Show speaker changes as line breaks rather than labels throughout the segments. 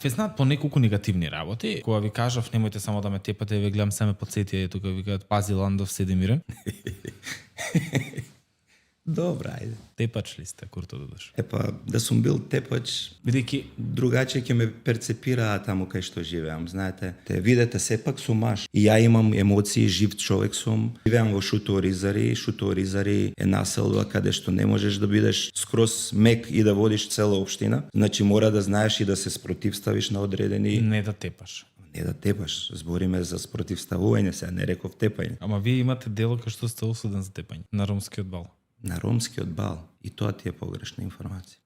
Ве знаат по неколку негативни работи, кога ви кажав немојте само да ме тепате, ве гледам се ме подсетија тука ви кажат пази Ландов седи мирен.
Добра, ајде.
Тепач ли сте, Курто Додош?
Епа, да сум бил тепач,
Бидејќи
другаче ќе ме перцепираат таму кај што живеам, знаете. Те видете сепак сум маж. И ја имам емоции, жив човек сум. Живеам во Шуторизари, Шуторизари е населба каде што не можеш да бидеш скроз мек и да водиш цела општина. Значи мора да знаеш и да се спротивставиш на одредени.
не да тепаш.
Не да тепаш, збориме за спротивставување, сега не реков тепање.
Ама вие имате дело кај што сте осуден за тепање на ромскиот бал.
На ромскиот бал, и тоа ти е погрешна информација.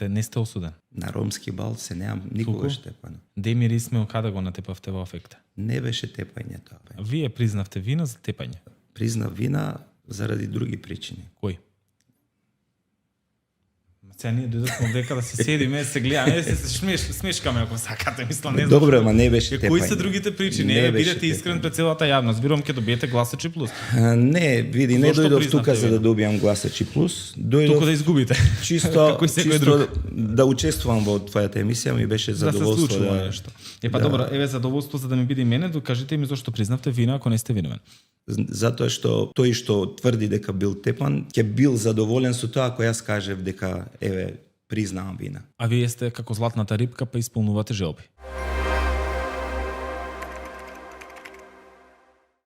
Не сте осуден.
На ромски бал се неам никогаш тепано.
Демир Исмаил каде го натепавте во афекта?
Не беше тепање тоа.
Вие признавте вина за тепање.
Признав вина заради други причини.
Кој? Сега ние дојдовме дека да се седиме, се гледаме, се смешкаме ако сакате, мислам, не знам.
Добро, ма не беше тепање.
Кои се другите причини?
Не
Еве,
беше
бидете искрен пред целата јавност. Збирам ќе добиете гласачи плюс.
Не, види, не
Зошто
дојдов
признавте
тука за да
вина?
добијам гласачи плюс.
Туку
Дојдов
да изгубите.
чисто,
Како и секој
чисто
друг.
да учествувам во твојата емисија, ми беше
Да се
задоволство
случува нешто. Епа добро, еве задоволство за да ми биде и мене, докажете ми зошто признавте вина ако не сте виновен.
Затоа што тој што тврди дека бил тепан, ќе бил задоволен со тоа ако јас кажев дека еве признавам вина.
А вие сте како златната рибка па исполнувате желби.